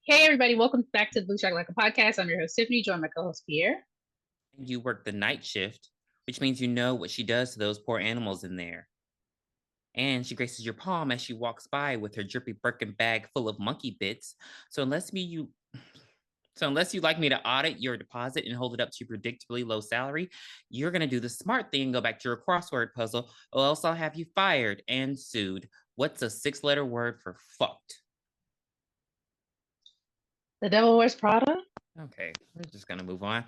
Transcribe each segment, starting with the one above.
Hey everybody, welcome back to the Blue Shakalaka Podcast. I'm your host Tiffany, joined by my co-host Pierre. You work the night shift, which means you know what she does to those poor animals in there. And she graces your palm as she walks by with her drippy Birkin bag full of monkey bits. So unless you'd like me to audit your deposit and hold it up to your predictably low salary, you're gonna do the smart thing and go back to your crossword puzzle, or else I'll have you fired and sued. What's a 6-letter word for fucked? The Devil Wears Prada. Okay, we're just gonna move on.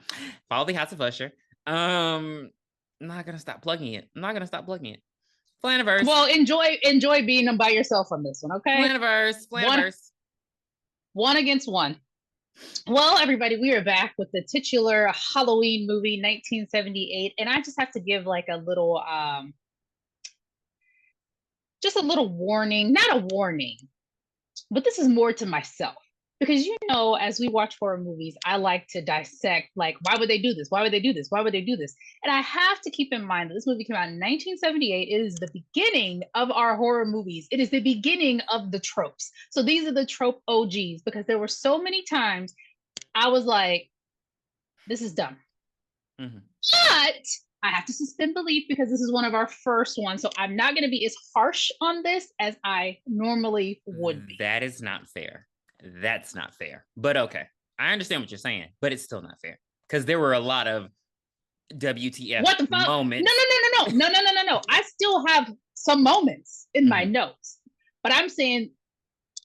Follow the House of Usher. I'm not gonna stop plugging it. Flaniverse. Well, enjoy being by yourself on this one, okay? Flaniverse. One against one. Well, everybody, we are back with the titular Halloween movie, 1978, and I just have to give like a little, just a little warning. Not a warning, but this is more to myself. Because as we watch horror movies, I like to dissect, like, why would they do this? Why would they do this? Why would they do this? And I have to keep in mind that this movie came out in 1978. It is the beginning of our horror movies. It is the beginning of the tropes. So these are the trope OGs, because there were so many times I was like, this is dumb. Mm-hmm. But I have to suspend belief because this is one of our first ones. So I'm not going to be as harsh on this as I normally would be. That is not fair. That's not fair. But okay. I understand what you're saying, but it's still not fair. Because there were a lot of WTF what the fuck? moments. No. I still have some moments in my notes. But I'm saying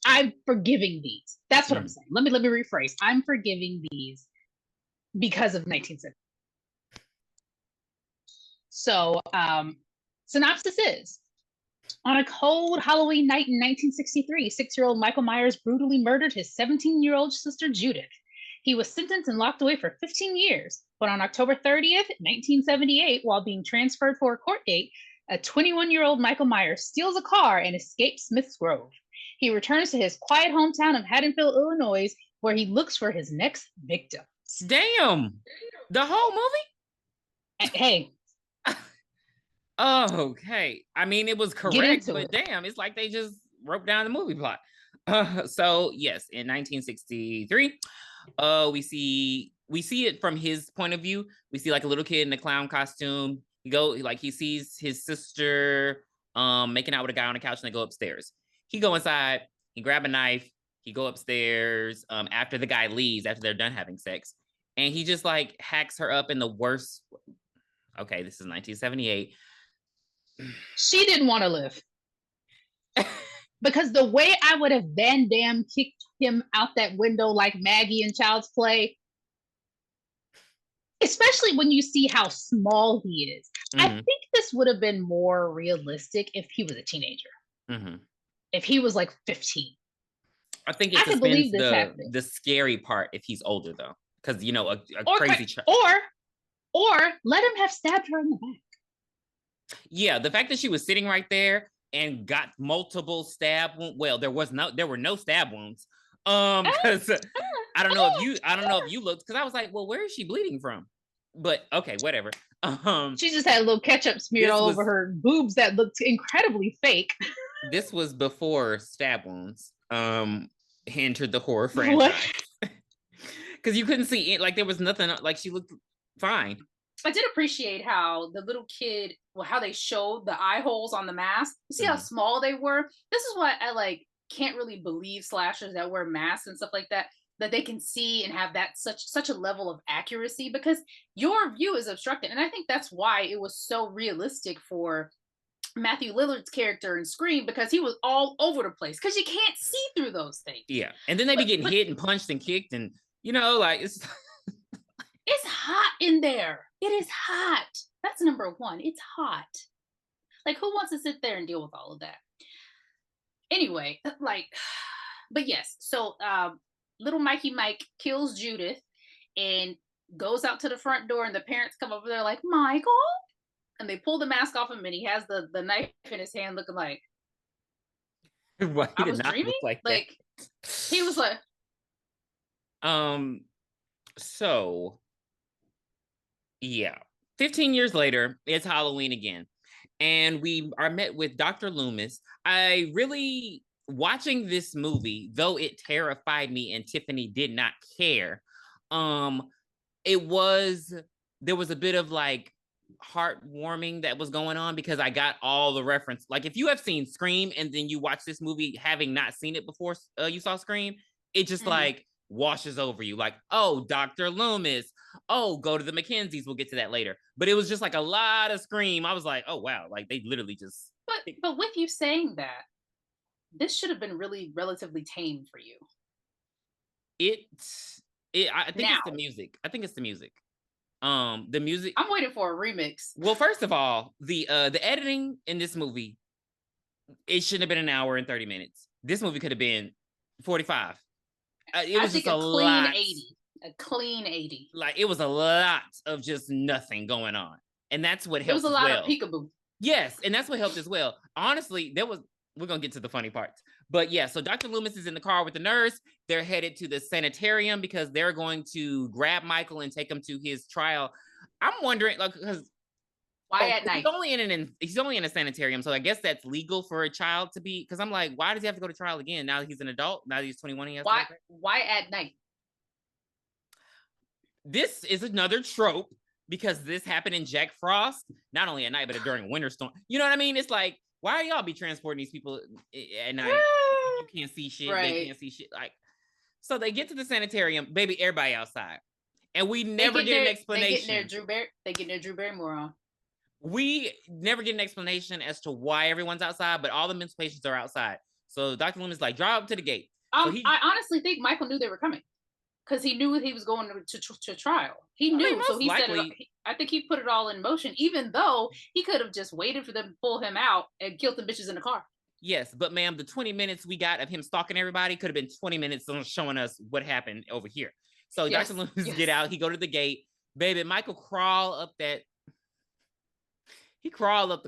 I'm forgiving these. That's what I'm saying. Let me rephrase. I'm forgiving these because of 1970. So synopsis is: on a cold Halloween night in 1963, 6-year-old Michael Myers brutally murdered his 17-year-old sister, Judith. He was sentenced and locked away for 15 years. But on October 30th, 1978, while being transferred for a court date, a 21-year-old Michael Myers steals a car and escapes Smith's Grove. He returns to his quiet hometown of Haddonfield, Illinois, where he looks for his next victim. Damn! The whole movie? Hey. Oh, okay. I mean, it was correct, but damn, it's like they just wrote down the movie plot. So yes, in 1963, we see it from his point of view. We see like a little kid in a clown costume. He sees his sister making out with a guy on the couch, and they go upstairs. He go inside, he grab a knife, he go upstairs after the guy leaves, after they're done having sex, and he just like hacks her up in the worst. Okay, this is 1978. She didn't want to live. Because the way I would have Van Damme kicked him out that window like Maggie in Child's Play, especially when you see how small he is, I think this would have been more realistic if he was a teenager. If he was like 15. I think it suspends the scary part if he's older, though. Because, a crazy child. Or let him have stabbed her in the back. Yeah, the fact that she was sitting right there and got multiple stab wounds. Well, there were no stab wounds. Because I don't know if you looked, because I was like, well, where is she bleeding from? But okay, whatever. She just had a little ketchup smeared all over her boobs that looked incredibly fake. This was before stab wounds entered the horror franchise. Because you couldn't see it, like there was nothing, like she looked fine. I did appreciate how the little kid, how they showed the eye holes on the mask. You see how small they were? This is why I can't really believe slashers that wear masks and stuff like that they can see and have that such a level of accuracy, because your view is obstructed. And I think that's why it was so realistic for Matthew Lillard's character in Scream, because he was all over the place, because you can't see through those things. Yeah. And then they be getting hit and punched and kicked, and it's it's hot in there. It is hot. That's number one. It's hot. Like, who wants to sit there and deal with all of that? Anyway, but yes. So little Mikey Mike kills Judith and goes out to the front door, and the parents come over there like, Michael? And they pull the mask off him, and he has the knife in his hand looking like, I was dreaming? Like he was like, So yeah, 15 years later, it's Halloween again, and we are met with Dr. Loomis. I really watching this movie, though it terrified me, and Tiffany did not care. Um, it was there was a bit of like heartwarming that was going on because I got all the reference. Like if you have seen Scream and then you watch this movie having not seen it before, you saw Scream, it just like washes over you. Like, oh, Dr. Loomis. Oh, go to the Mackenzies. We'll get to that later. But it was just like a lot of Scream. I was like, oh wow, like they literally just. But with you saying that, this should have been really relatively tame for you. I think it's the music. I think it's the music. The music. I'm waiting for a remix. Well, first of all, the editing in this movie, it shouldn't have been an hour and 30 minutes. This movie could have been 45. It was just a clean lot. 80. A clean 80. Like it was a lot of just nothing going on, and that's what helped. It was a lot of peekaboo. Yes, and that's what helped as well. Honestly, we're gonna get to the funny parts. But yeah, so Dr. Loomis is in the car with the nurse. They're headed to the sanitarium because they're going to grab Michael and take him to his trial. I'm wondering, like, because why at night? He's only in a sanitarium, so I guess that's legal for a child to be. Because I'm like, why does he have to go to trial again? Now that he's an adult, now that he's 21, he has why? Why at night? This is another trope because this happened in Jack Frost, not only at night but during a winter storm. You know what I mean? It's like, why are y'all be transporting these people at night? You can't see shit. Right. They can't see shit. Like, so they get to the sanitarium, baby, everybody outside. And we never get an explanation. They get their Drew Barrymore on. We never get an explanation as to why everyone's outside, but all the mental patients are outside. So Dr. Loomis is like, drive up to the gate. I honestly think Michael knew they were coming. Because he knew he was going to trial. He knew, so he said it. I think he put it all in motion, even though he could have just waited for them to pull him out and killed the bitches in the car. Yes, but ma'am, the 20 minutes we got of him stalking everybody could have been 20 minutes on showing us what happened over here. So yes, Dr. Loomis get out, he go to the gate. Baby, Michael crawl up the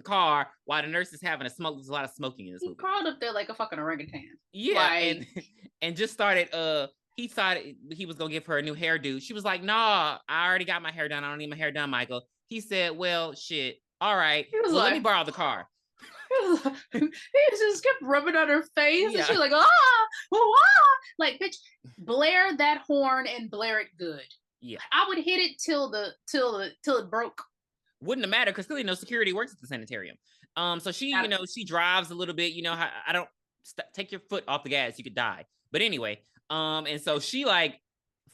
car while the nurse is having a smoke. There's a lot of smoking in this movie. He crawled up there like a fucking orangutan. Yeah, and just started he thought he was going to give her a new hairdo. She was like, nah, I already got my hair done. I don't need my hair done, Michael. He said, well, shit. All right. Let me borrow the car. He just kept rubbing on her face. Yeah. And she was like, like, bitch, blare that horn and blare it good. Yeah. I would hit it till it broke. Wouldn't have mattered because clearly no security works at the sanitarium. So she, she drives a little bit, I don't take your foot off the gas. You could die. But anyway, and so she like,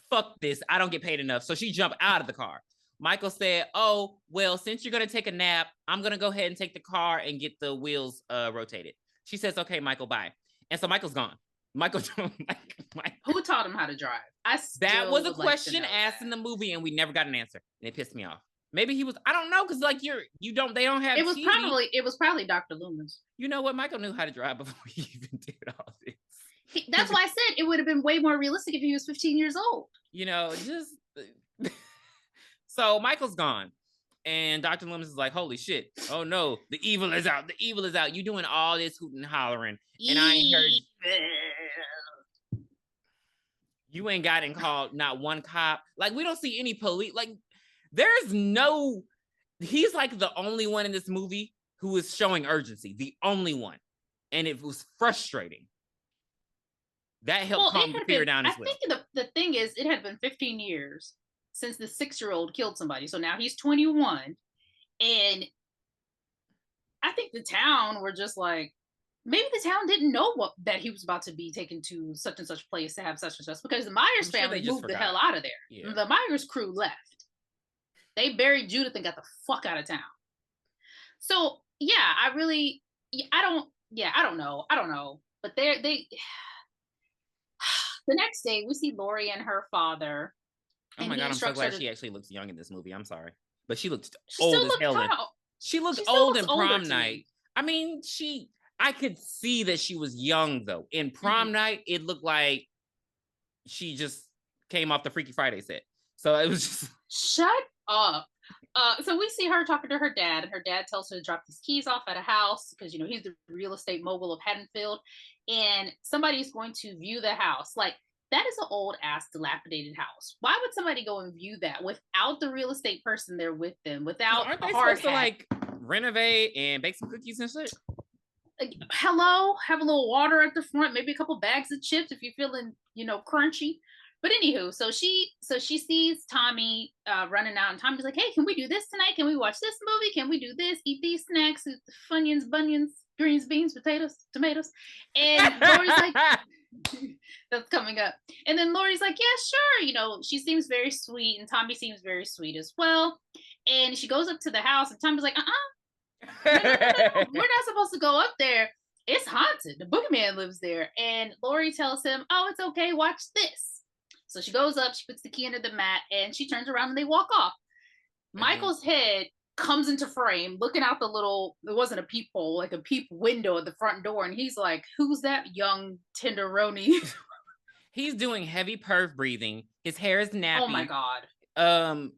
fuck this. I don't get paid enough. So she jumped out of the car. Michael said, oh, well, since you're going to take a nap, I'm going to go ahead and take the car and get the wheels rotated. She says, okay, Michael, bye. And so Michael's gone. Michael. Who taught him how to drive? That was a question asked in the movie and we never got an answer. And it pissed me off. Maybe he was, I don't know, because like they don't have it was TV. It was probably Dr. Loomis. You know what? Michael knew how to drive before he even did all this. That's why I said it would have been way more realistic if he was 15 years old. Just so Michael's gone. And Dr. Loomis is like, holy shit. Oh no, the evil is out. The evil is out. You doing all this hooting and hollering. And I ain't heard you ain't gotten called not one cop. Like, we don't see any police. Like, he's like the only one in this movie who is showing urgency. The only one. And it was frustrating. That helped calm the fear down as well. I think the thing is, it had been 15 years since the 6-year-old killed somebody. So now he's 21. And I think the town were just like, maybe the town didn't know that he was about to be taken to such and such place to have such and such, because the Myers family moved the hell out of there. Yeah. The Myers crew left. They buried Judith and got the fuck out of town. So yeah, I don't know. But they the next day we see Laurie and her father. Oh my god, I'm so glad she actually looks young in this movie. I'm sorry. But she looks old as hell. She looked old in Prom Night. I mean, I could see that she was young though. In Prom Night, it looked like she just came off the Freaky Friday set. So it was just shut up. So we see her talking to her dad, and her dad tells her to drop these keys off at a house because he's the real estate mogul of Haddonfield, and somebody's going to view the house. Like, that is an old ass dilapidated house. Why would somebody go and view that without the real estate person there with them, without aren't a they hard supposed hat? to like renovate and bake some cookies and shit? Like, hello, have a little water at the front, maybe a couple bags of chips if you're feeling, crunchy. But anywho, so she sees Tommy running out, and Tommy's like, "Hey, can we do this tonight? Can we watch this movie? Can we do this? Eat these snacks, funyuns, bunions, greens, beans, potatoes, tomatoes." And Lori's like, "That's coming up." And then Lori's like, "Yeah, sure." She seems very sweet, and Tommy seems very sweet as well. And she goes up to the house, and Tommy's like, no, we're not supposed to go up there. It's haunted. The boogeyman lives there." And Lori tells him, "Oh, it's okay. Watch this." So she goes up, she puts the key under the mat, and she turns around and they walk off. Michael's head comes into frame, looking out the little, it wasn't a peephole, like a peep window at the front door. And he's like, "Who's that young tenderoni?" He's doing heavy perv breathing. His hair is nappy. Oh my God.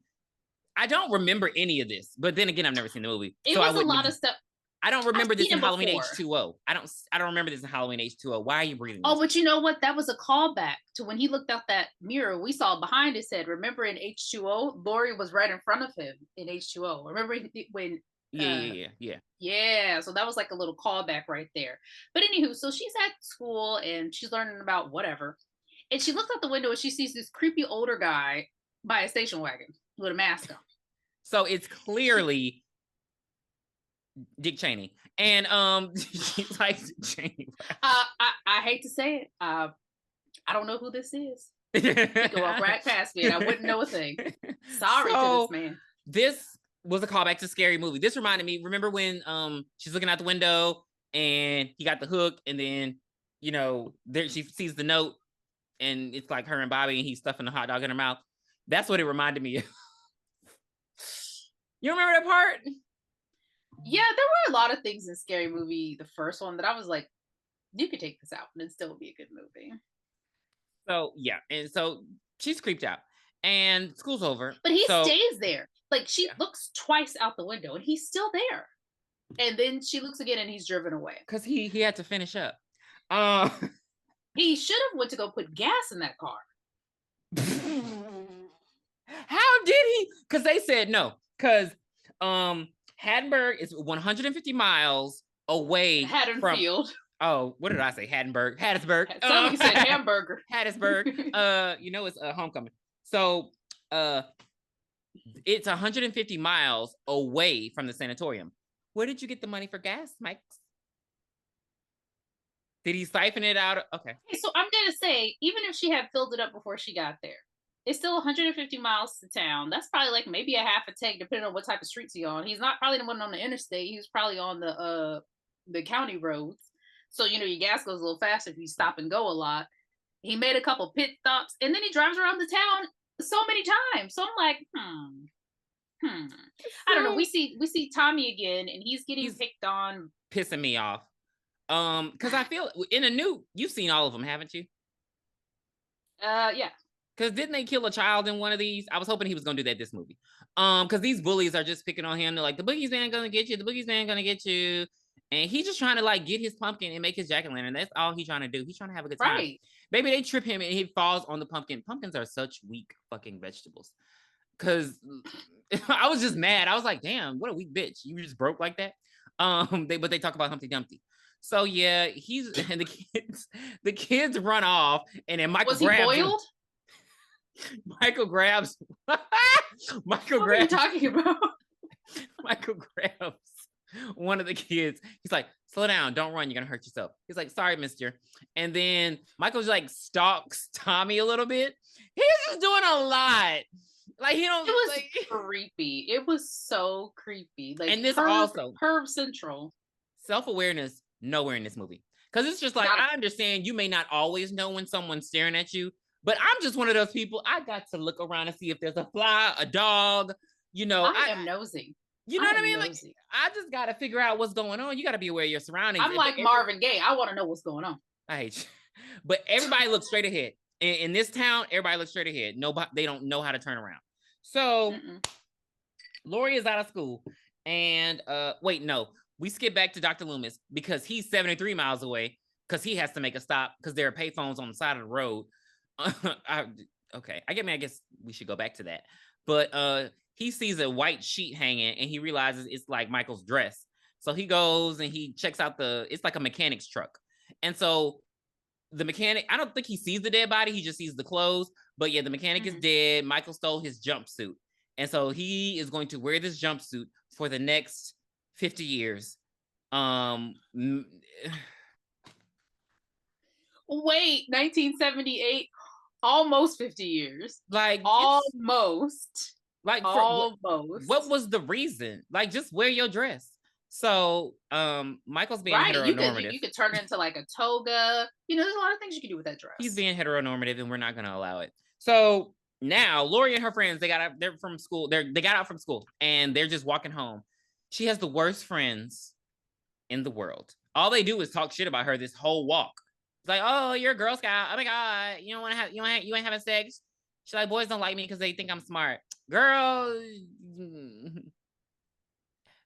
I don't remember any of this, but then again, I've never seen the movie. It was a lot of stuff. I don't remember this in Halloween H2O. I don't remember this in Halloween H2O. Why are you breathing? Oh, but you know what? That was a callback to when he looked out that mirror. We saw behind his head. Remember in H2O, Lori was right in front of him in H2O. Remember when? Yeah. So that was like a little callback right there. But anywho, so she's at school and she's learning about whatever, and she looks out the window and she sees this creepy older guy by a station wagon with a mask on. So it's clearly Dick Cheney. And she's like, Cheney. I hate to say it. I don't know who this is. He could walk right past me and I wouldn't know a thing. Sorry to this man. This was a callback to Scary Movie. This reminded me, remember when she's looking out the window and he got the hook, and then there she sees the note and it's like her and Bobby, and he's stuffing the hot dog in her mouth. That's what it reminded me of. You remember that part? Yeah, there were a lot of things in Scary Movie, the first one, that I was like, you could take this out and it'd still be a good movie. So yeah, and so she's creeped out, and school's over. But he stays there. Like, she looks twice out the window, and he's still there. And then she looks again, and he's driven away. Because he had to finish up. He should have went to go put gas in that car. How did he? Because they said no. Because Hattiesburg is 150 miles away Haddonfield. Oh, what did I say? Hattiesburg. Somebody said hamburger. Hattiesburg. It's Homecoming. So it's 150 miles away from the sanatorium. Where did you get the money for gas, Mike? Did he siphon it out? Okay. So I'm going to say, even if she had filled it up before she got there, it's still 150 miles to town. That's probably like maybe a half a tank, depending on what type of streets he's on. He's not probably the one on the interstate. He's probably on the county roads. So, your gas goes a little faster if you stop and go a lot. He made a couple pit stops, and then he drives around the town so many times. So I'm like, I don't know. We see Tommy again, and he's picked on. Pissing me off. Because I feel you've seen all of them, haven't you? Yeah. Because didn't they kill a child in one of these? I was hoping he was gonna do that this movie. Because these bullies are just picking on him. They're like, the boogey's man gonna get you. The boogey's man gonna get you. And he's just trying to like get his pumpkin and make his jack-o'-lantern. That's all he's trying to do. He's trying to have a good time. Right. Maybe they trip him and he falls on the pumpkin. Pumpkins are such weak fucking vegetables. Because I was just mad. I was like, damn, what a weak bitch. You just broke like that. But they talk about Humpty Dumpty. So yeah, and the kids run off, and then Michael grabs. Was he boiled? Michael grabs. What are you talking about? Michael grabs one of the kids. He's like, slow down, don't run, you're gonna hurt yourself. He's like, sorry, mister. And then Michael's like stalks Tommy a little bit. He's just doing a lot. Like, he don't. It was creepy. It was so creepy. Like, and this also Perv Central. Self-awareness nowhere in this movie. Because it's just like, I understand you may not always know when someone's staring at you, but I'm just one of those people. I got to look around and see if there's a fly, a dog. I am nosy. You know what I mean? Like, I just got to figure out what's going on. You got to be aware of your surroundings. I'm like Marvin Gaye. I want to know what's going on. I hate you. But everybody looks straight ahead. In this town, everybody looks straight ahead. Nobody, they don't know how to turn around. So Lori is out of school. And we skip back to Dr. Loomis because he's 73 miles away because he has to make a stop because there are payphones on the side of the road. Okay, I guess we should go back to that. But he sees a white sheet hanging and he realizes it's like Michael's dress. So he goes and he checks out it's like a mechanic's truck. And so the mechanic, I don't think he sees the dead body, he just sees the clothes. But yeah, the mechanic is dead. Michael stole his jumpsuit. And so he is going to wear this jumpsuit for the next 50 years. Wait, 1978, almost 50 years. Like almost. Like almost. What was the reason? Like, just wear your dress. So Michael's being heteronormative. You could turn it into like a toga. You know, there's a lot of things you can do with that dress. He's being heteronormative and we're not gonna allow it. So now Lori and her friends, they're from school. They got out from school and they're just walking home. She has the worst friends in the world. All they do is talk shit about her this whole walk. It's like, oh, you're a Girl Scout. Oh my God, you ain't having sex. She's like, boys don't like me because they think I'm smart. Girl,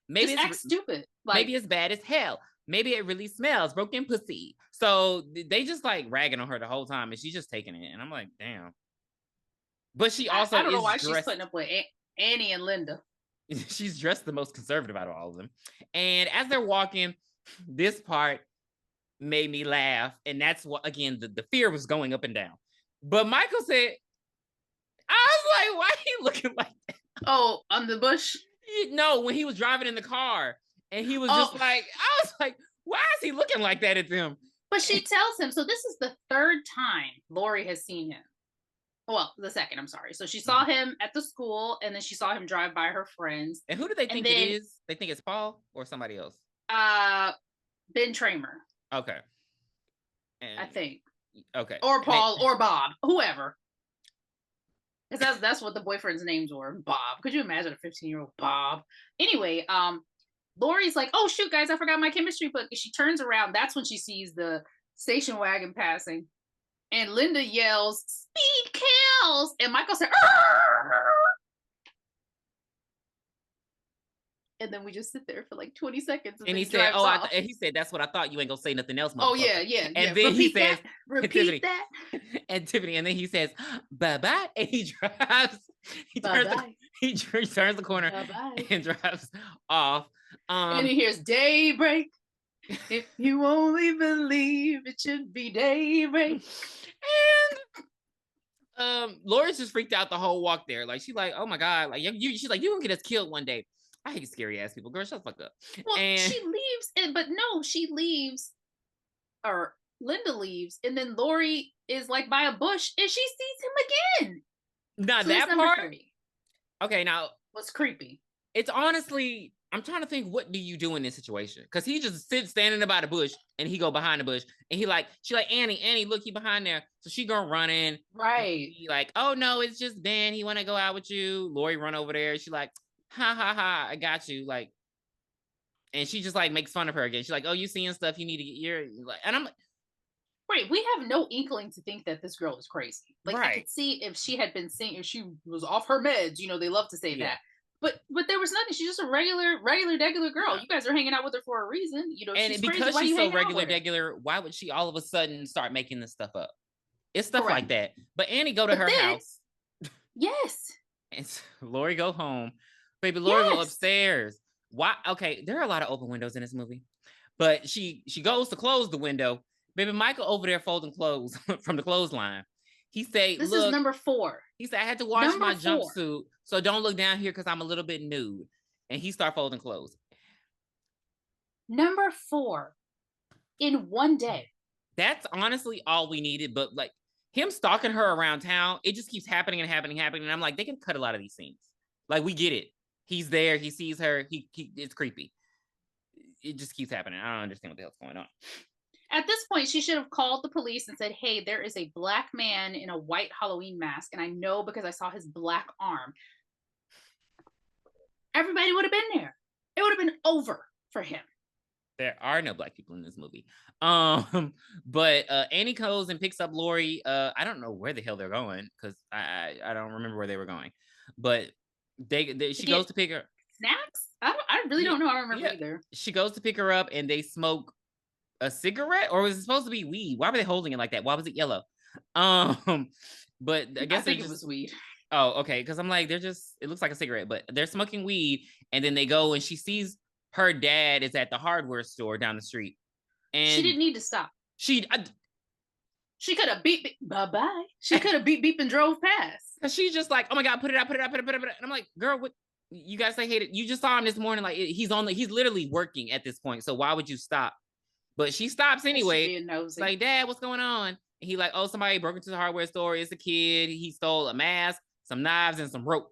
maybe it's stupid. Like, maybe it's bad as hell. Maybe it really smells broken pussy. So they just like ragging on her the whole time, and she's just taking it. And I'm like, damn. But she also I don't know why she's putting up with Annie and Linda. She's dressed the most conservative out of all of them. And as they're walking, this part made me laugh, and that's what, again, the fear was going up and down. But Michael said, I was like, why are you looking like that? Oh, on the bush? No, when he was driving in the car, and he was just like, I was like, why is he looking like that at them? But she tells him, so this is the third time Lori has seen him. Well, the second, I'm sorry. So she saw him at the school, and then she saw him drive by her friends. And who do they think it is? They think it's Paul or somebody else? Ben Tramer. Okay. And, I think. Okay. Or Paul or Bob, whoever. Because that's what the boyfriend's names were, Bob. Could you imagine a 15-year-old Bob? Anyway, Lori's like, oh shoot, guys, I forgot my chemistry book. And she turns around. That's when she sees the station wagon passing. And Linda yells, "Speed kills!" And Michael said, "Arr!" And then we just sit there for like 20 seconds. And he said, "Oh," and he said, "That's what I thought. You ain't gonna say nothing else." Oh yeah. And then he says, "Repeat that." And Tiffany, and then he says, "Bye bye," and he drives. He turns the corner Bye-bye. And drives off. And he hears daybreak. If you only believe, it should be daybreak. And Lori's just freaked out the whole walk there. Like, she's like, oh my God, like she's like, you're gonna get us killed one day. I hate scary ass people. Girl, shut the fuck up. Well, she leaves, but no, she leaves, or Linda leaves, and then Lori is like by a bush, and she sees him again. Now, so that part, 3. Okay, now what's creepy? It's honestly, I'm trying to think, what do you do in this situation? Because he just sits standing by the bush, and he go behind the bush, and she like, Annie, look, he behind there. So she gonna run in, right? He like, oh no, it's just Ben. He want to go out with you. Lori run over there. She like, ha ha ha, I got you. Like, and she just like makes fun of her again. She's like, oh, you seeing stuff? You need to get your like, and I'm like, right. We have no inkling to think that this girl is crazy. Like, right. I could see if she had been saying, if she was off her meds. You know, they love to say that. But there was nothing. She's just a regular girl. You guys are hanging out with her for a reason. You know, and she's because crazy. She's so regular, why would she all of a sudden start making this stuff up? It's stuff like that. But Annie go to her house. Yes. And Lori go home. Baby, Lori go upstairs. Why? Okay, there are a lot of open windows in this movie. But she goes to close the window. Baby, Michael over there folding clothes from the clothesline. He said, this is number 4. He said, I had to wash my jumpsuit, so don't look down here because I'm a little bit nude. And he started folding clothes. Number 4 in one day. That's honestly all we needed. But like him stalking her around town, it just keeps happening. And I'm like, they can cut a lot of these scenes. Like, we get it. He's there. He sees her. It's creepy. It just keeps happening. I don't understand what the hell's going on. At this point, she should have called the police and said, hey, there is a black man in a white Halloween mask. And I know because I saw his black arm. Everybody would have been there. It would have been over for him. There are no black people in this movie. But Annie goes and picks up Lori. I don't know where the hell they're going because I don't remember where they were going. But she goes to pick her. Snacks? I really don't know. I don't remember either. She goes to pick her up and they smoke a cigarette, or was it supposed to be weed? Why were they holding it like that? Why was it yellow? But I guess I think it was weed. Oh, okay. Because I'm like, it looks like a cigarette, but they're smoking weed, and then they go and she sees her dad is at the hardware store down the street, and she didn't need to stop. She could have beep bye. She could have beep and drove past. Cause she's just like, oh my god, put it out. And I'm like, girl, what? You guys say hate it. You just saw him this morning. Like he's literally working at this point. So why would you stop? But she stops anyway. Like, Dad, what's going on? And he like, oh, somebody broke into the hardware store. It's a kid. He stole a mask, some knives, and some rope.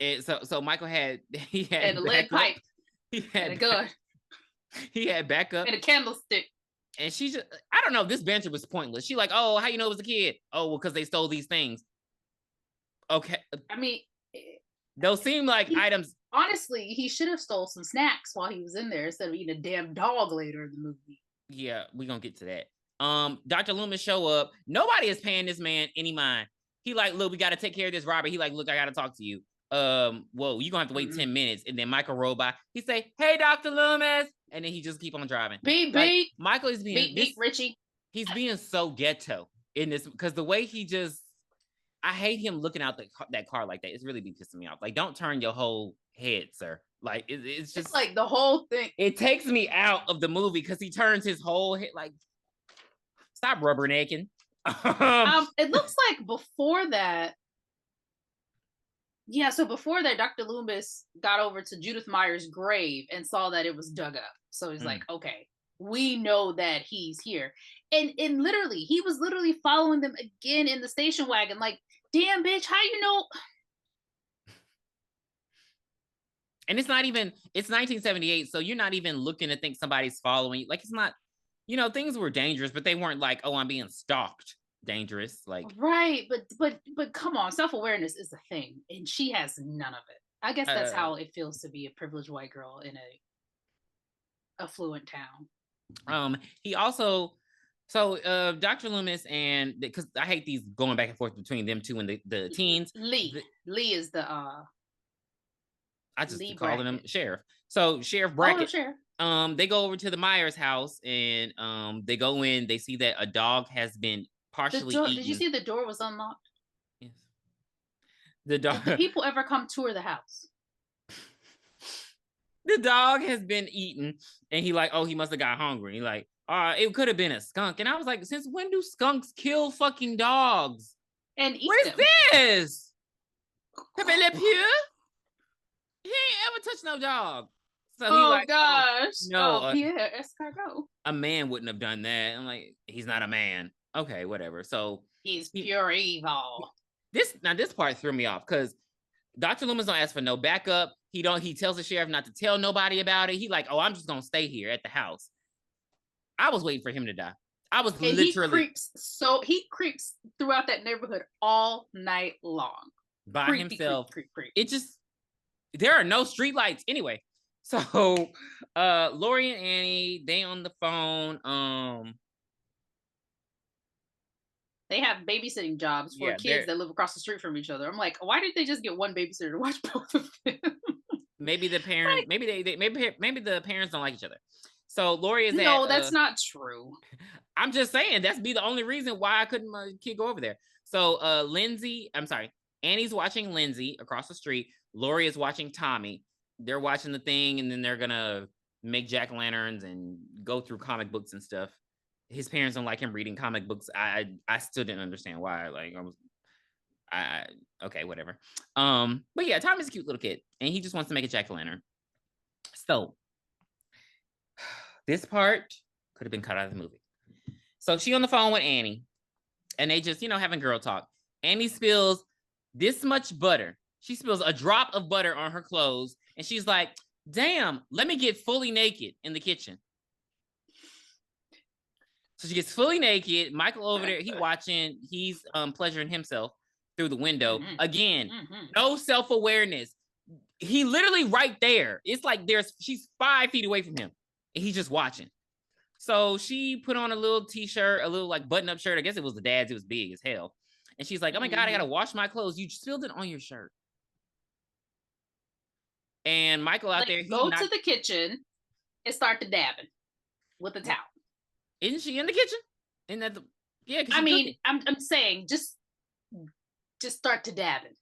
And so Michael had and a lead pipe. He had and a gun. He had backup and a candlestick. And she just, I don't know, this banter was pointless. She like, oh, how you know it was a kid? Oh, well, because they stole these things. Okay. I mean, those seem like items. Honestly, he should have stole some snacks while he was in there instead of eating a damn dog later in the movie. Yeah, we're gonna get to that. Dr. Loomis show up. Nobody is paying this man any mind. He like, look, we gotta take care of this robbery. He like, look, I gotta talk to you. Well, you're gonna have to wait 10 minutes. And then Michael roll by. He say, hey, Dr. Loomis. And then he just keep on driving. Beep, like, beep. Michael is being beep, Richie. He's being so ghetto in this because the way he just, I hate him looking out that car like that. It's really be pissing me off. Like, don't turn your whole head, sir. Like, it's just like the whole thing. It takes me out of the movie because he turns his whole head. Like, stop rubbernecking. It looks like before that. Yeah, so before that, Dr. Loomis got over to Judith Meyer's grave and saw that it was dug up. So he's like, okay, we know that he's here. And literally, he was literally following them again in the station wagon. Like, damn, bitch, how you know? And it's 1978, so you're not even looking to think somebody's following you. Like, it's not, things were dangerous, but they weren't like, oh, I'm being stalked. Dangerous, like, right, but come on, self-awareness is a thing, and she has none of it. I guess that's how it feels to be a privileged white girl in a affluent town. He also, so Dr. Loomis, and because I hate these going back and forth between them two and the teens. Lee is the I just calling him Sheriff. So Sheriff Brackett. Sheriff. They go over to the Myers house, and they go in. They see that a dog has been partially eaten. Did you see the door was unlocked? Yes. The dog. Did people ever come tour the house? The dog has been eaten, and he like, oh, he must have got hungry. He like, it could have been a skunk. And I was like, since when do skunks kill fucking dogs? And eat what them? Is this? Pepe Le Pew? He ain't ever touched no dog. So he like, gosh. No, Pierre Escargot. A man wouldn't have done that. I'm like, he's not a man. Okay, whatever. So he's pure evil. This part threw me off because Dr. Loomis don't ask for no backup. He tells the sheriff not to tell nobody about it. He like, oh, I'm just gonna stay here at the house. I was waiting for him to die. I was literally he creeps throughout that neighborhood all night long. By himself. Creep. It just, there are no street lights anyway. So Lori and Annie, they on the phone. They have babysitting jobs for kids that live across the street from each other. I'm like, why didn't they just get one babysitter to watch both of them? Maybe the parents, maybe the parents don't like each other. So Lori is that's not true. I'm just saying that's the only reason why I couldn't kid go over there. So Annie's watching Lindsay across the street. Lori is watching Tommy. They're watching the thing, and then they're gonna make jack-o'-lanterns and go through comic books and stuff. His parents don't like him reading comic books. I still didn't understand why. Like, okay, whatever. But yeah, Tommy's a cute little kid, and he just wants to make a jack-o'-lantern. So this part could have been cut out of the movie. So she on the phone with Annie, and they just, having girl talk. Annie spills this much butter. She spills a drop of butter on her clothes, and she's like, damn, let me get fully naked in the kitchen. So she gets fully naked. Michael over there, he's pleasuring himself through the window. Mm-hmm. Again, no self-awareness. He literally right there. It's like she's 5 feet away from him, and he's just watching. So she put on a little t-shirt, a little like button-up shirt. I guess it was the dad's. It was big as hell. And she's like, oh my God, I gotta wash my clothes. You spilled it on your shirt. And Michael out there, go to the kitchen and start to dabbing with the towel. Isn't she in the kitchen? Yeah, I mean, I'm saying just start to dabbing.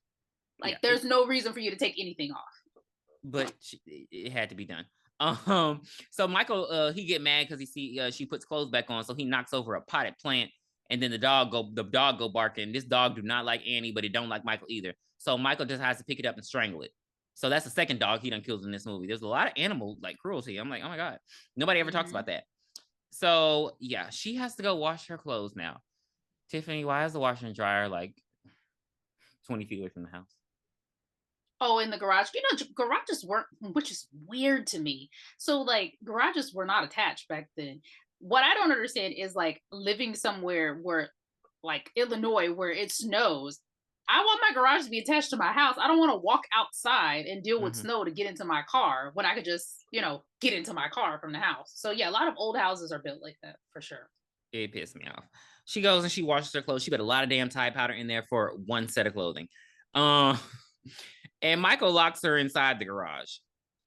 Like, there's no reason for you to take anything off. But it had to be done. So Michael, he get mad because he see she puts clothes back on, so he knocks over a potted plant, and then the dog go barking. This dog do not like Annie, but it don't like Michael either. So Michael just has to pick it up and strangle it. So that's the second dog he done kills in this movie. There's a lot of animal like cruelty. I'm like, oh my god, nobody ever talks about that. So yeah, she has to go wash her clothes now. Tiffany, why is the washer and dryer like 20 feet away from the house? Oh, in the garage. You know, garages weren't, which is weird to me. So, like, garages were not attached back then. What I don't understand is, like, living somewhere where, like, Illinois, where it snows. I want my garage to be attached to my house. I don't want to walk outside and deal with snow to get into my car when I could just, get into my car from the house. So, yeah, a lot of old houses are built like that, for sure. It pissed me off. She goes and she washes her clothes. She put a lot of damn Tide powder in there for one set of clothing. And Michael locks her inside the garage.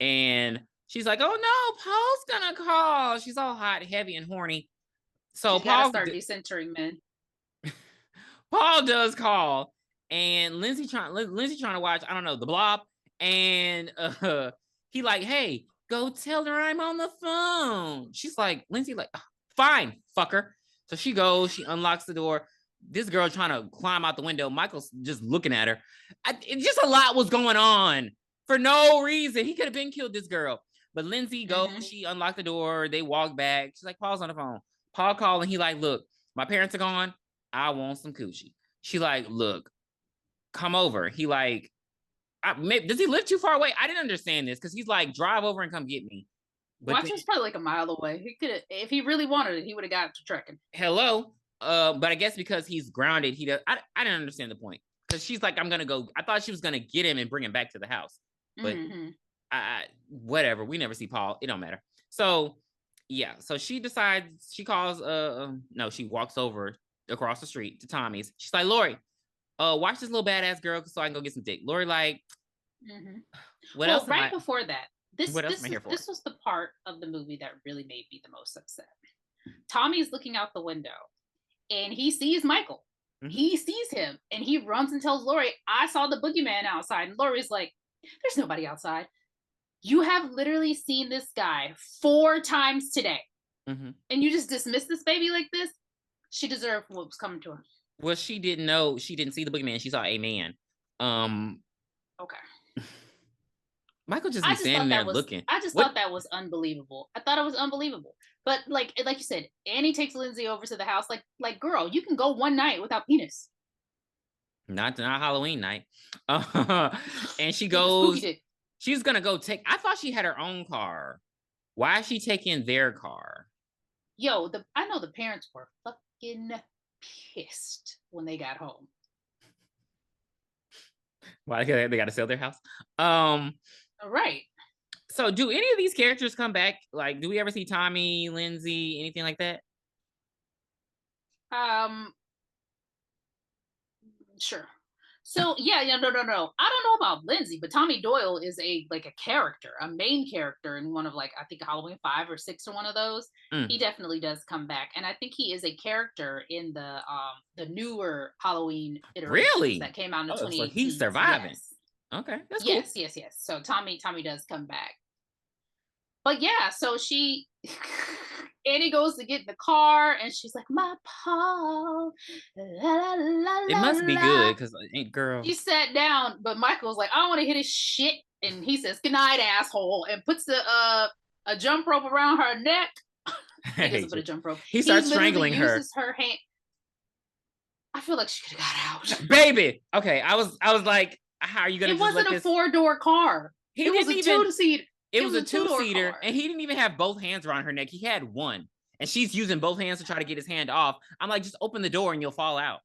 And she's like, oh no, Paul's gonna call. She's all hot, heavy, and horny. So Paul start decentering men. Paul does call, and Lindsay trying to watch, I don't know, The Blob. And he like, hey, go tell her I'm on the phone. She's like, Lindsay, like, fine, fucker. So she goes, she unlocks the door. This girl trying to climb out the window. Michael's just looking at her. Just a lot was going on for no reason. He could have been killed this girl. But Lindsay goes, she unlocked the door. They walk back. She's like, Paul's on the phone. Paul calling. He like, look, my parents are gone. I want some coochie. She like, look, come over. He like, does he live too far away? I didn't understand this because he's like, drive over and come get me. But Watching's probably like a mile away. He could have, if he really wanted it, he would have got to trekking. Hello. But I guess because he's grounded, he does. I didn't understand the point because she's like, I'm gonna go. I thought she was gonna get him and bring him back to the house, but whatever. We never see Paul. It don't matter. So yeah, so she decides. She calls. No, she walks over across the street to Tommy's. She's like, Lori, watch this little badass girl so I can go get some dick. Lori like, what else? Right before that, this was the part of the movie that really made me the most upset. Tommy's looking out the window. And he sees Michael. He sees him and he runs and tells Lori, I saw the boogeyman outside. And Lori's like, there's nobody outside. You have literally seen this guy 4 times today. And you just dismiss this baby like this? She deserved what was coming to her. Well, she didn't know. She didn't see the boogeyman. She saw a man. Okay. Michael just be standing there looking. I just thought that was unbelievable. I thought it was unbelievable. But like you said, Annie takes Lindsay over to the house. Like, girl, you can go one night without penis. Not Halloween night. And she goes. She's gonna go take. I thought she had her own car. Why is she taking their car? Yo, I know the parents were fucking pissed when they got home. Why they got to sell their house? Right. So do any of these characters come back? Like, do we ever see Tommy, Lindsay, anything like that? Sure. So yeah, no. I don't know about Lindsay, but Tommy Doyle is a character, a main character in one of I think Halloween 5 or 6 or one of those. He definitely does come back, and I think he is a character in the newer Halloween iterations that came out in 2018. So he's surviving. Yes. Okay, that's cool. Yes. So Tommy does come back. But yeah, so Annie goes to get in the car and she's like, my Paul. It must be good because, girl. She sat down, but Michael's like, I don't want to hit his shit. And he says, good night, asshole. And puts a jump rope around her neck. He doesn't put a jump rope. He starts strangling her. Uses her hand. I feel like she could have got out. Baby. Okay. I was like, how are you going to It wasn't a 4-door car. It was a 2-seat. It was a 2-seater, and he didn't even have both hands around her neck. He had one, and she's using both hands to try to get his hand off. I'm like, just open the door and you'll fall out.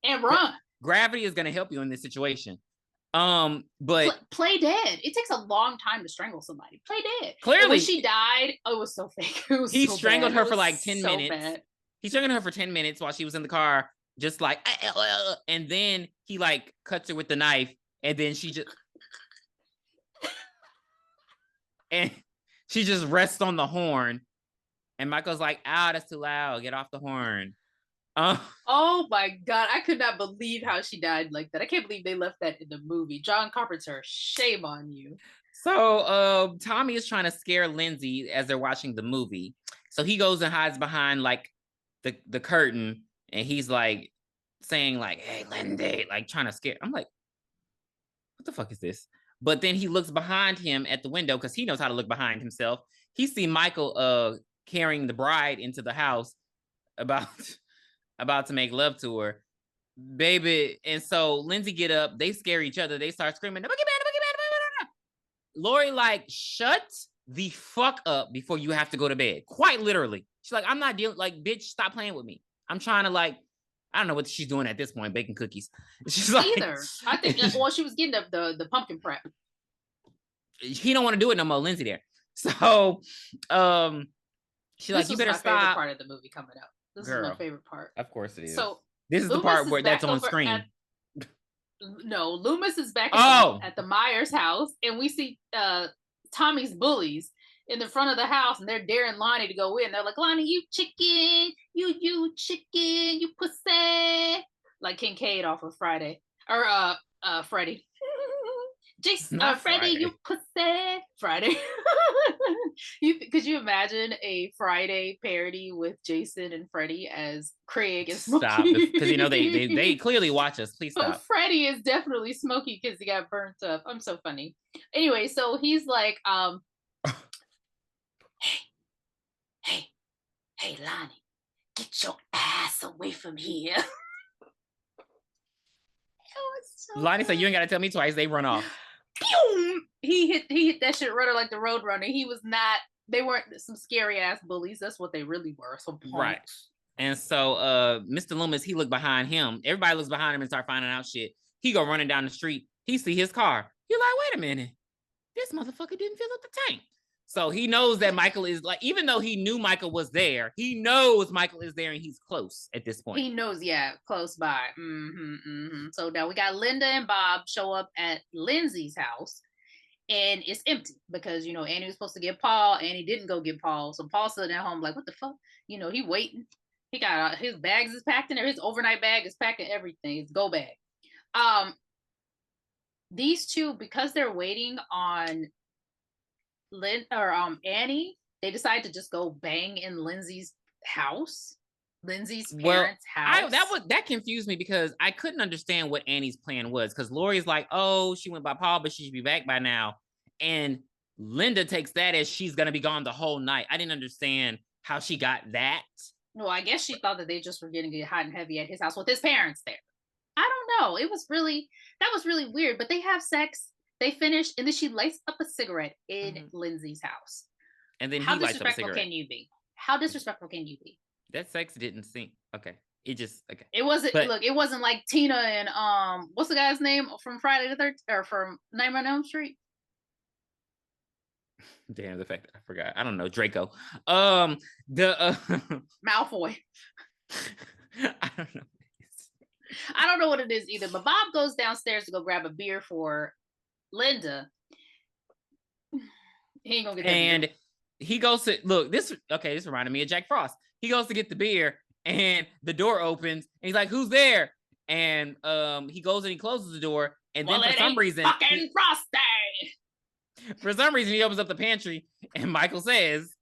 And run. Gravity is going to help you in this situation. But play dead. It takes a long time to strangle somebody. Play dead. Clearly, and when she died, it was so fake. He strangled her for 10 minutes. Bad. He strangled her for 10 minutes while she was in the car, just like, and then he cuts her with the knife, and then she just. And she just rests on the horn. And Michael's like, that's too loud. Get off the horn. Oh my God. I could not believe how she died like that. I can't believe they left that in the movie. John Carpenter, shame on you. So Tommy is trying to scare Lindsay as they're watching the movie. So he goes and hides behind like the curtain, and he's like saying like, "Hey, Lindsay," like trying to scare. I'm like, what the fuck is this? But then he looks behind him at the window because he knows how to look behind himself. He see Michael carrying the bride into the house about to make love to her, baby. And so Lindsay get up, they scare each other, they start screaming, the boogeyman, the boogeyman. Lori like, shut the fuck up before you have to go to bed. Quite literally. She's like, I'm not dealing, like, bitch, stop playing with me. I'm trying to like, I don't know what she's doing at this point, baking cookies. She's like, either. I think well, she was getting the pumpkin prep. He don't want to do it no more, Lindsay there. So she's like, you better stop. Favorite part of the movie coming up. This is my favorite part. Of course it is. So this is the part where that's on screen. No, Loomis is back at the Myers house, and we see Tommy's bullies in the front of the house, and they're daring Lonnie to go in. They're like, Lonnie, you chicken, you chicken, you pussy, like Kincaid off of Friday or Freddie. Jason, Freddie, you pussy, Friday. Could you imagine a Friday parody with Jason and Freddie as Craig and Smokey? Stop, because you know they clearly watch us. Please stop. But Freddie is definitely Smokey because he got burnt up. I'm so funny. Anyway, so he's like, hey, Lonnie, get your ass away from here. Lonnie said, you ain't gotta tell me twice. They run off. He hit that shit runner like the Road Runner. He was not. They weren't some scary ass bullies. That's what they really were. Some punks. Right. And so Mr. Loomis, he looked behind him. Everybody looks behind him and start finding out shit. He go running down the street. He see his car. He like, wait a minute, this motherfucker didn't fill up the tank. So he knows that Michael is like, even though he knew Michael was there, he knows Michael is there and he's close at this point. He knows, yeah, close by. So now we got Linda and Bob show up at Lindsay's house, and it's empty because, you know, Annie was supposed to get Paul, and he didn't go get Paul. So Paul's sitting at home like, what the fuck? You know, he waiting. He got his bags is packed in there. His overnight bag is packed in everything. His go bag. These two, because they're waiting on Annie, they decide to just go bang in Lindsay's house. Lindsay's parents' house. That confused me because I couldn't understand what Annie's plan was, because Lori's like, oh, she went by Paul, but she should be back by now. And Linda takes that as she's gonna be gone the whole night. I didn't understand how she got that. No, I guess she thought that they just were getting it hot and heavy at his house with his parents there. I don't know. That was really weird. But they have sex. They finish, and then she lights up a cigarette in Lindsay's house. And then how disrespectful can you be? How disrespectful can you be? That sex didn't seem okay. It just okay. It wasn't. Look, it wasn't like Tina and what's the guy's name from Friday the 13th or from Nightmare on Elm Street? Damn, the fact that I forgot. I don't know, Draco. Malfoy. I don't know. I don't know what it is either. But Bob goes downstairs to go grab a beer for Linda. He ain't gonna get that and beer. He goes to look. This reminded me of Jack Frost. He goes to get the beer, and the door opens, and he's like, "Who's there?" And he goes and he closes the door, and then for some reason, fucking Frosty. For some reason, he opens up the pantry, and Michael says,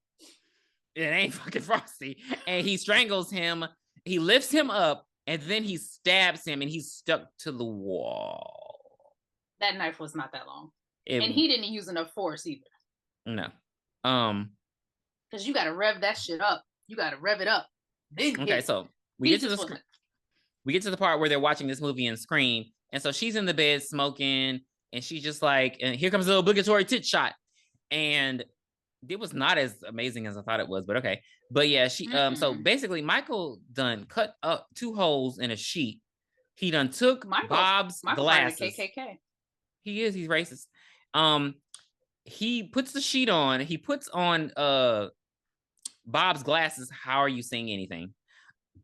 "It ain't fucking Frosty," and he strangles him. He lifts him up, and then he stabs him, and he's stuck to the wall. That knife was not that long, and he didn't use enough force either. No, because you got to rev that shit up. You got to rev it up. Okay, so we get to the part where they're watching this movie and scream, and so she's in the bed smoking, and she's just like, and here comes the obligatory tit shot, and it was not as amazing as I thought it was, but okay. But yeah, she so basically Michael done cut up 2 holes in a sheet. He done took Bob's glasses. KKK. He's racist. He puts the sheet on. He puts on Bob's glasses. How are you saying anything?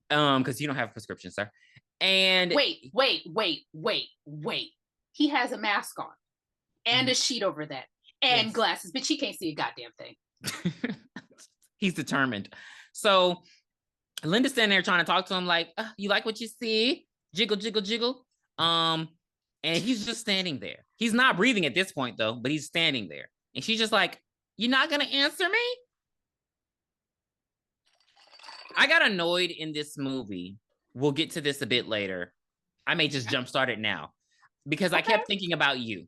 Because you don't have a prescription, sir. And wait. He has a mask on and a sheet over that and glasses, but she can't see a goddamn thing. He's determined. So Linda's standing there trying to talk to him like, you like what you see? Jiggle, jiggle, jiggle. And he's just standing there. He's not breathing at this point though, but he's standing there. And she's just like, you're not gonna answer me? I got annoyed in this movie. We'll get to this a bit later. I may just jumpstart it now because I kept thinking about you.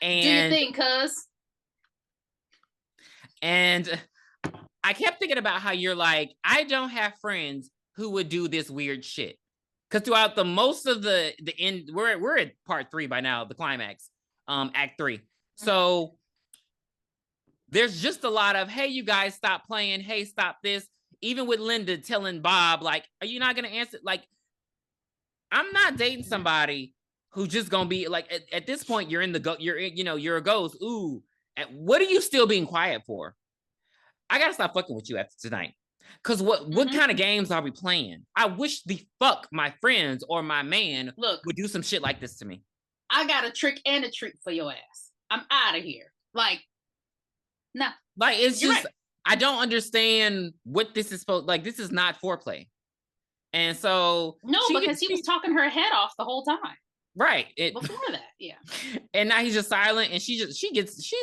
And do you think, cuz? And I kept thinking about how you're like, I don't have friends who would do this weird shit. Because throughout the most of the end, we're at part 3 by now, the climax, act 3. So there's just a lot of, hey, you guys stop playing. Hey, stop this. Even with Linda telling Bob, like, are you not gonna answer? Like, I'm not dating somebody who's just gonna be like, at this point, you're a ghost. Ooh, what are you still being quiet for? I gotta stop fucking with you after tonight. Cause what kind of games are we playing? I wish the fuck my friends or my man would do some shit like this to me. I got a trick and a treat for your ass. I'm out of here. Like, nah. Like, it's just, right. I don't understand what this is supposed, like, this is not foreplay. And so. No, because he was talking her head off the whole time. Right. Before that, yeah. And now he's just silent, and she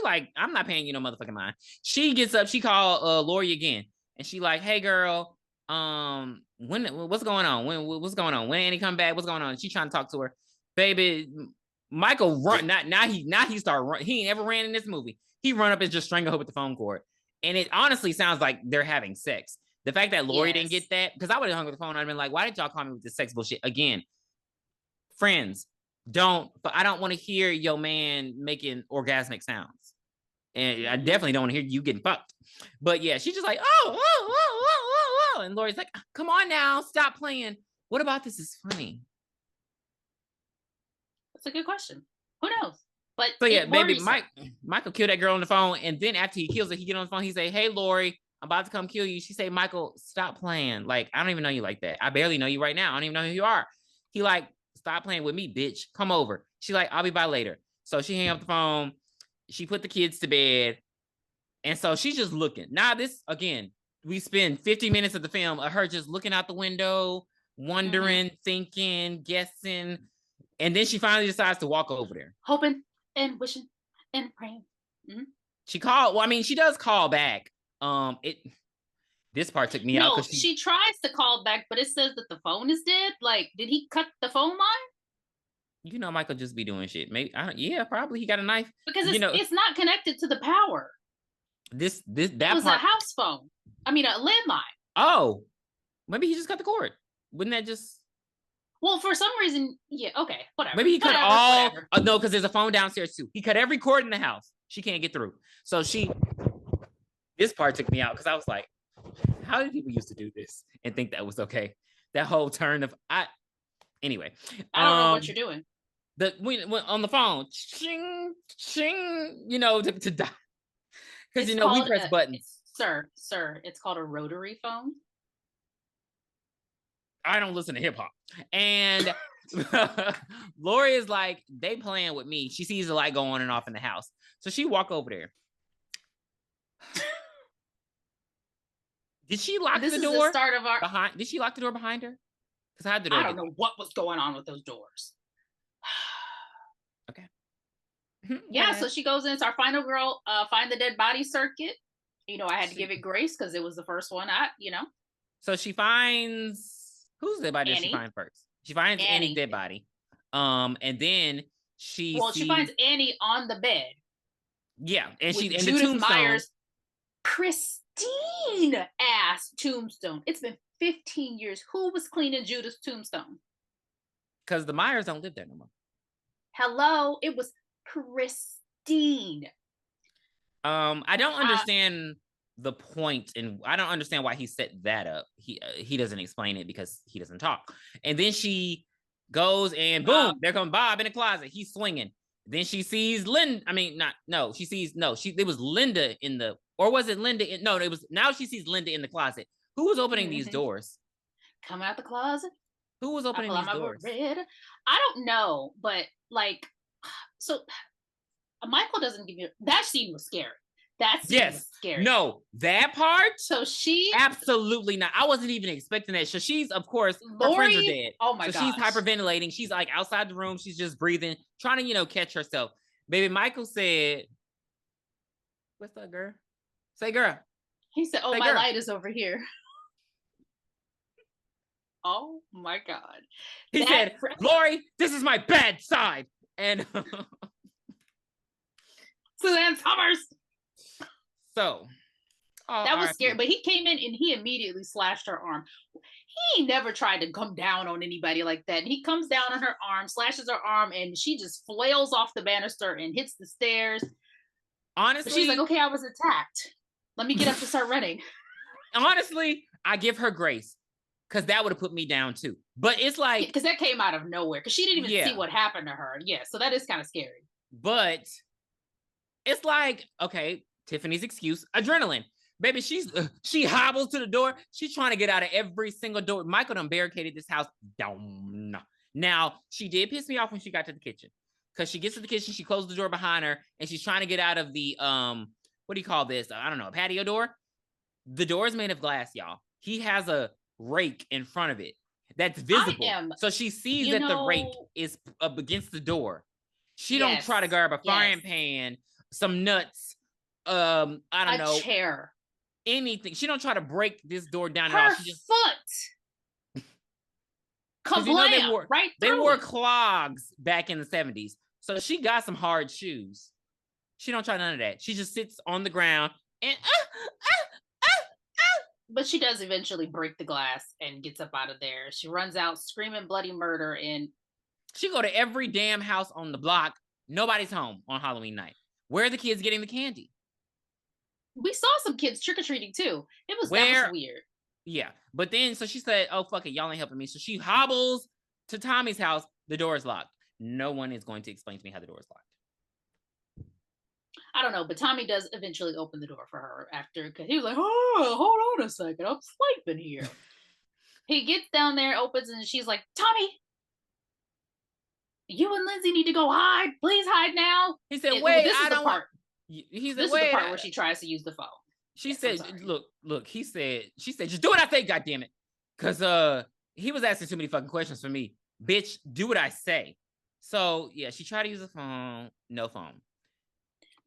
like, I'm not paying you no motherfucking mind. She gets up, she called Lori again, and she like, hey girl, what's going on? What's going on? When Annie come back? What's going on? She trying to talk to her, baby. Michael run. Now he start run. He ain't ever ran in this movie. He run up and just strangle her with the phone cord, and it honestly sounds like they're having sex. The fact that Lori didn't get that, because I would have hung up the phone, I'd been like, why did y'all call me with this sex bullshit again? Friends. I don't want to hear your man making orgasmic sounds. And I definitely don't want to hear you getting fucked. But yeah, she's just like, oh. And Lori's like, come on now, stop playing. What about this is funny? That's a good question. Who knows? But so yeah, baby, Michael killed that girl on the phone. And then after he kills her, he get on the phone, he say, hey, Lori, I'm about to come kill you. She say, Michael, stop playing. Like, I don't even know you like that. I barely know you right now. I don't even know who you are. He like, stop playing with me, bitch. Come over. She like, I'll be by later. So she hang up the phone. She put the kids to bed. And so she's just looking. Now this, again, we spend 50 minutes of the film of her just looking out the window, wondering, thinking, guessing. And then she finally decides to walk over there. Hoping and wishing and praying. Mm-hmm. She does call back. This part took me out. No, she tries to call back, but it says that the phone is dead. Like, did he cut the phone line? You know, Michael just be doing shit. Maybe probably he got a knife. Because it's not connected to the power. That was a house phone. I mean, a landline. Oh, maybe he just cut the cord. Wouldn't that just? Well, for some reason, yeah. Okay, whatever. Maybe he cut all. No, because there's a phone downstairs too. He cut every cord in the house. She can't get through. So this part took me out because I was like, how did people used to do this and think that was okay? That whole turn of anyway. I don't know what you're doing. When on the phone, ching, ching, to die. Because we press buttons. Sir, it's called a rotary phone. I don't listen to hip hop. And Lori is like, they playing with me. She sees the light go on and off in the house. So she walk over there. Did she lock the door? The start of our Did she lock the door behind her? Because I don't know what was going on with those doors. Okay. Yeah, so she goes in. It's our final girl. Find the dead body circuit. I had to give it grace because it was the first one. So she finds whose dead body does she find first? She finds Annie's dead body. And then she finds Annie on the bed. Yeah, and with she and Judith the tombstone. Myers' pristine ass tombstone. It's been 15 years. Who was cleaning Judith's tombstone? Because the Myers don't live there no more. Hello, it was pristine. I don't understand the point, and I don't understand why he set that up. He doesn't explain it because he doesn't talk. And then she goes and boom, there comes Bob in the closet. He's swinging. Then she sees Linda. I mean, it was Linda in the, or was it Linda? Now she sees Linda in the closet. Who was opening these doors? Coming out the closet. Who was opening these doors? I don't know, but so Michael doesn't give you, that scene was scary That scene was scary. No, that part. So she absolutely not. I wasn't even expecting that. So she's, of course, her friends are dead. Oh my god. So gosh. she's hyperventilating. She's like outside the room. She's just breathing, trying to, catch herself. Baby Michael said, "What's up, girl? Say, girl." He said, "Oh, say, my girl. light is over here." Oh my god. He said, "Lori, this is my bad side." And Suzanne Summers. So that was scary. But he came in and he immediately slashed her arm. He never tried to come down on anybody like that. And he comes down on her arm, slashes her arm, and she just flails off the banister and hits the stairs. Honestly, but she's like, "Okay, I was attacked. Let me get up to start running." Honestly, I give her grace. Because that would have put me down too. But it's like... Because that came out of nowhere. Because she didn't even see what happened to her. Yeah, so that is kind of scary. But it's like, okay, Tiffany's excuse, adrenaline. Baby, she hobbles to the door. She's trying to get out of every single door. Michael done barricaded this house down. Now, she did piss me off when she got to the kitchen. Because she gets to the kitchen, she closed the door behind her, and she's trying to get out of the, what do you call this? I don't know, a patio door? The door is made of glass, y'all. He has a rake in front of it that's visible, so she sees that the rake is up against the door. She don't try to grab a frying pan, some nuts, I don't know, chair, anything. She don't try to break this door down her at all. She just foot. Kablam, they wore clogs back in the 70s, so she got some hard shoes. She don't try none of that. She just sits on the ground and but she does eventually break the glass and gets up out of there. She runs out screaming bloody murder, and she go to every damn house on the block. Nobody's home on Halloween night. Where are the kids getting the candy? We saw some kids trick-or-treating too. That was weird. Yeah. But then, so she said, "Oh, fuck it. Y'all ain't helping me." So she hobbles to Tommy's house. The door is locked. No one is going to explain to me how the door is locked. I don't know, but Tommy does eventually open the door for her after, because he was like, "Oh, hold on a second, I'm sleeping here." He gets down there, opens, and she's like, "Tommy, you and Lindsay need to go hide. Please hide now." He said, "Wait, this is the part. He said, "This is the part where she tries to use the phone." She said, "Look." She said, "Just do what I say, goddammit." Because he was asking too many fucking questions for me. Bitch, do what I say. So yeah, she tried to use the phone. No phone.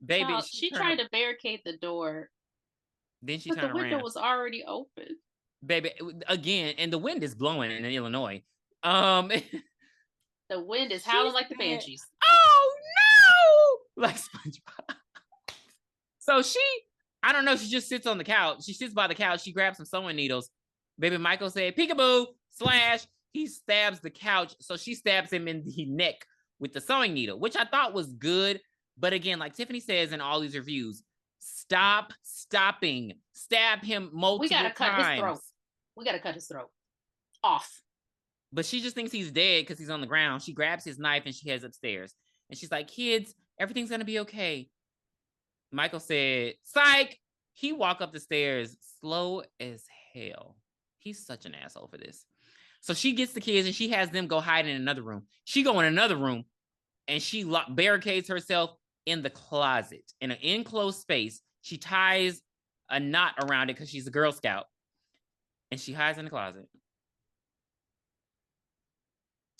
Baby, she tried to barricade the door. Then she turned around. The window was already open. Baby, again, and the wind is blowing in Illinois. The wind is howling like the banshees. Oh no! Like SpongeBob. So I don't know, she just sits on the couch. She sits by the couch. She grabs some sewing needles. Baby Michael said, "Peekaboo, slash." He stabs the couch. So she stabs him in the neck with the sewing needle, which I thought was good. But again, like Tiffany says in all these reviews, stab him multiple times. We gotta cut his throat off. But she just thinks he's dead because he's on the ground. She grabs his knife and she heads upstairs. And she's like, "Kids, everything's gonna be okay." Michael said, "Psych." He walked up the stairs slow as hell. He's such an asshole for this. So she gets the kids and she has them go hide in another room. She go in another room and she barricades herself in the closet in an enclosed space. She ties a knot around it because she's a Girl Scout, and she hides in the closet.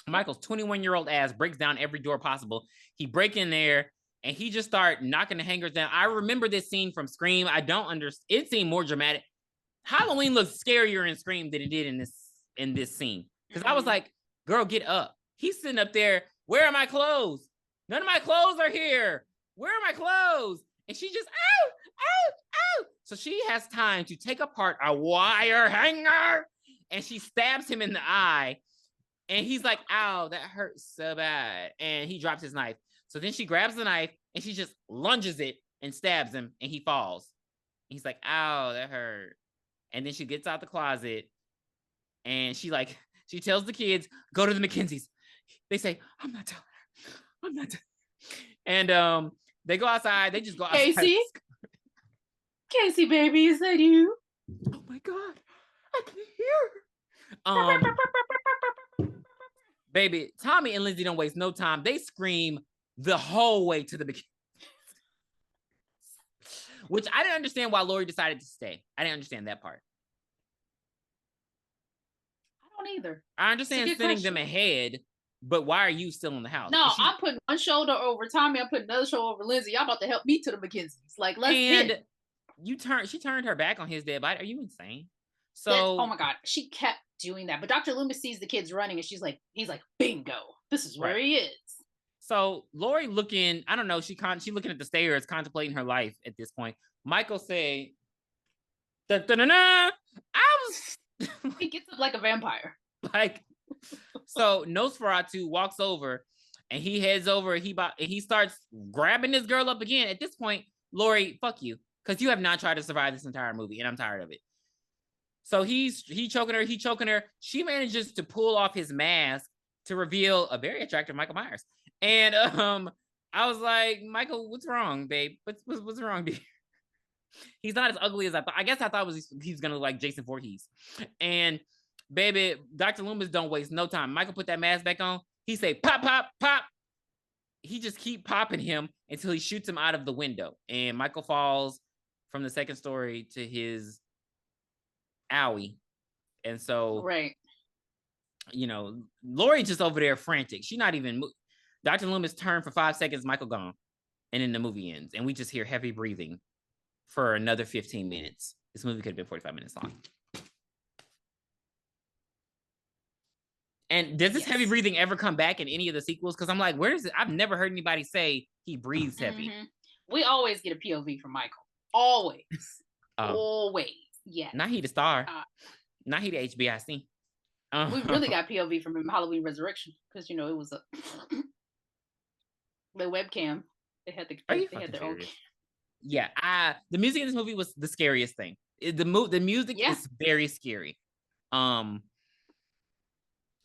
Michael's 21-year-old ass breaks down every door possible. He break in there and he just start knocking the hangers down. I remember this scene from Scream. I don't understand. It seemed more dramatic. Halloween looks scarier in Scream than it did in this scene. Because I was like, "Girl, get up." He's sitting up there. "Where are my clothes? None of my clothes are here. Where are my clothes?" And she just, ow. So she has time to take apart a wire hanger and she stabs him in the eye. And he's like, "Ow, that hurts so bad." And he drops his knife. So then she grabs the knife and she just lunges it and stabs him and he falls. And he's like, "Ow, that hurt." And then she gets out the closet and she tells the kids, "Go to the McKenzie's." They say, "I'm not telling her. I'm not telling her." And they go outside. They just go outside. Casey, baby, is that you? Oh my God, I can hear. Baby, Tommy and Lindsay don't waste no time. They scream the whole way to the beginning. which I didn't understand why Laurie decided to stay. I didn't understand that part. I don't either. I understand sending them ahead, but why are you still in the house? No, I'm putting one shoulder over Tommy. I'm putting another shoulder over Lindsay. Y'all about to help me to the Mackenzies. Like, let's hit. She turned her back on his dead body. Are you insane? Oh my God, she kept doing that. But Dr. Loomis sees the kids running, and he's like, bingo, this is where he is. So Laurie looking, I don't know, she looking at the stairs, contemplating her life at this point. Michael say, I was. He gets up like a vampire. Like, so Nosferatu walks over, and he heads over. He starts grabbing this girl up again. At this point, Laurie, fuck you, because you have not tried to survive this entire movie, and I'm tired of it. So he's choking her. She manages to pull off his mask to reveal a very attractive Michael Myers. And I was like, Michael, what's wrong, babe? What's wrong, dude? He's not as ugly as I thought. I guess I thought he was gonna look like Jason Voorhees. And baby, Dr. Loomis don't waste no time. Michael put that mask back on. He say, pop, pop, pop. He just keep popping him until he shoots him out of the window. And Michael falls from the second story to his owie. And so, Laurie just over there frantic. She not even Dr. Loomis turned for 5 seconds, Michael gone. And then the movie ends. And we just hear heavy breathing for another 15 minutes. This movie could have been 45 minutes long. And does this heavy breathing ever come back in any of the sequels? Because I'm like, where is it? I've never heard anybody say he breathes heavy. Mm-hmm. We always get a POV from Michael. Always. Always. Yeah. Not he the star. Not he the HBIC. We really got POV from him Halloween Resurrection because it was the webcam. They had their own. Yeah, the music in this movie was the scariest thing. The music is very scary.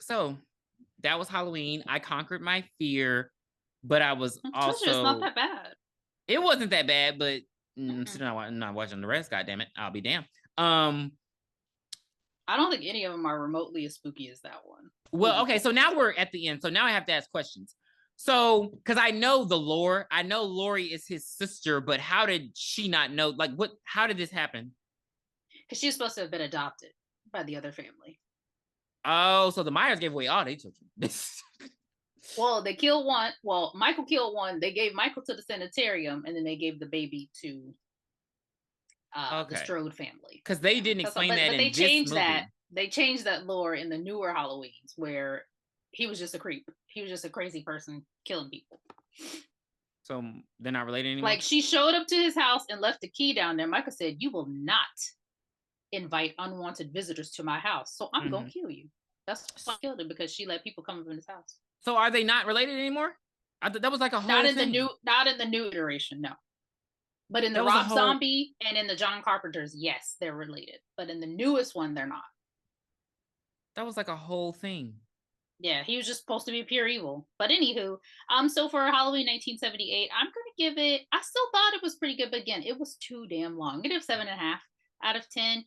So that was Halloween. I conquered my fear, but I was also. It's not that bad. It wasn't that bad, but I'm still not watching the rest. God damn it, I'll be damned. I don't think any of them are remotely as spooky as that one. Well, okay, so now we're at the end. So now I have to ask questions. So, because I know the lore, I know Laurie is his sister, but how did she not know? Like, how did this happen? Because she was supposed to have been adopted by the other family. Oh, so the Myers gave away all their children. Well, they killed one. Well, Michael killed one. They gave Michael to the sanitarium, and then they gave the baby to the Strode family. Because they didn't explain that in this movie. They changed that lore in the newer Halloweens, where he was just a creep. He was just a crazy person killing people. So they're not related anymore? Like, she showed up to his house and left the key down there. Michael said, "You will not invite unwanted visitors to my house, so I'm gonna kill you." That's why I killed him, because she let people come in his house. So are they not related anymore? That was like a whole not in the new iteration, no. But in the Rob Zombie and in the John Carpenter's, yes, they're related. But in the newest one, they're not. That was like a whole thing. Yeah, he was just supposed to be pure evil. But anywho, so for Halloween 1978, I'm gonna give it. I still thought it was pretty good, but again, it was too damn long. I'm gonna give 7.5 out of 10.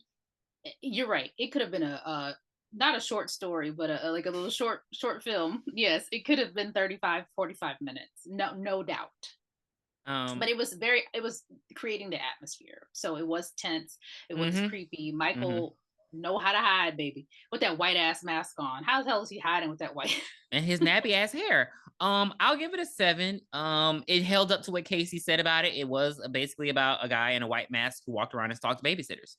You're right. It could have been a not a short story, but a little short film. Yes, it could have been 35, 45 minutes. No doubt. But it was creating the atmosphere. So it was tense. It was creepy. Michael know how to hide, baby. With that white ass mask on. How the hell is he hiding with that white? And his nappy ass hair. I'll give it a 7. It held up to what Casey said about it. It was basically about a guy in a white mask who walked around and stalked babysitters.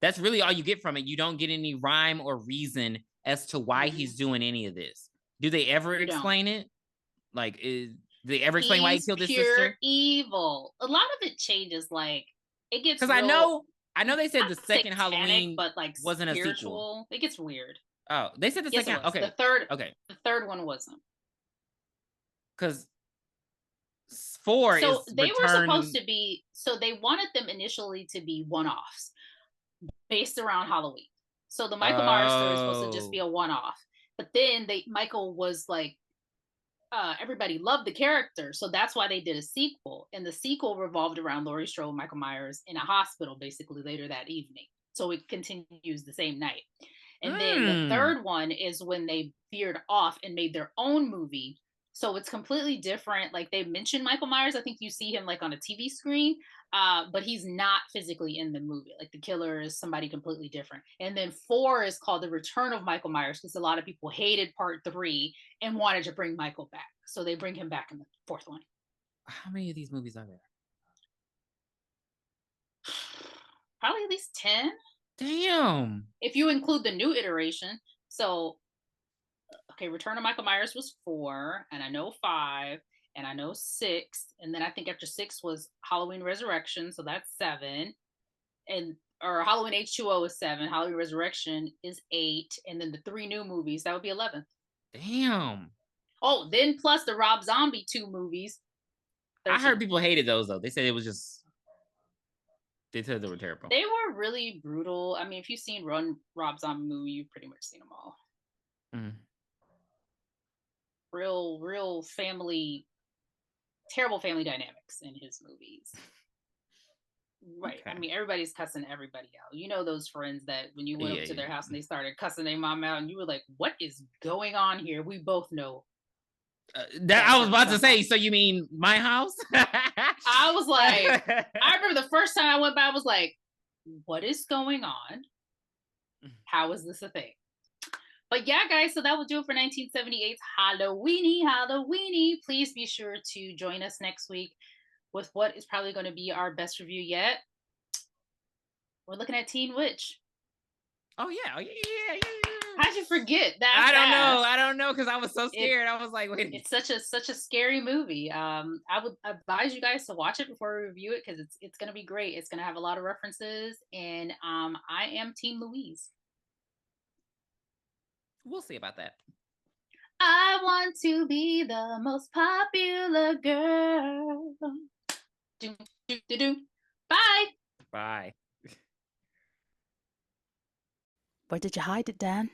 That's really all you get from it. You don't get any rhyme or reason as to why he's doing any of this. Do they ever explain it? Like, do they ever explain why he killed his sister? Pure evil. A lot of it changes. Like, it gets because I know they said the second Halloween, but like wasn't a sequel. It gets weird. Oh, they said the second. Okay, the third. Okay, the third one wasn't. Because 4 so they were supposed to be. So they wanted them initially to be one-offs based around Halloween. So the Michael Myers story is supposed to just be a one-off. But then Michael was like, everybody loved the character, so that's why they did a sequel. And the sequel revolved around Laurie Strode, Michael Myers in a hospital, basically later that evening. So it continues the same night. And then the third one is when they veered off and made their own movie So it's completely different. Like they mentioned Michael Myers. I think you see him like on a TV screen, but he's not physically in the movie. Like the killer is somebody completely different. And then 4 is called The Return of Michael Myers because a lot of people hated part 3 and wanted to bring Michael back. So they bring him back in the 4th one. How many of these movies are there? Probably at least 10. Damn. If you include the new iteration. So okay, Return of Michael Myers was 4, and I know 5, and I know 6, and then I think after 6 was Halloween Resurrection, so that's 7, and or Halloween H2O is 7, Halloween Resurrection is 8, and then the 3 new movies that would be 11. Damn. Oh, then plus the Rob Zombie 2 movies. 13. I heard people hated those though. They said it was just. They said they were terrible. They were really brutal. I mean, if you've seen Rob Zombie movie, you've pretty much seen them all. Mm. Real family, terrible family dynamics in his movies. Right. Okay. I mean, everybody's cussing everybody out. You know those friends that when you went up to their house and they started cussing their mom out and you were like, what is going on here? We both know. That I was about to say, so you mean my house? I was like, I remember the first time I went by, I was like, what is going on? How is this a thing? But yeah, guys, so that will do it for 1978's Halloweeny. Please be sure to join us next week with what is probably going to be our best review yet. We're looking at Teen Witch. Oh, yeah. How'd you forget that? I don't know, because I was so scared. I was like, wait. It's such a scary movie. I would advise you guys to watch it before we review it because it's going to be great. It's going to have a lot of references, and I am Team Louise. We'll see about that. I want to be the most popular girl. Bye. Bye. Where did you hide it, Dan?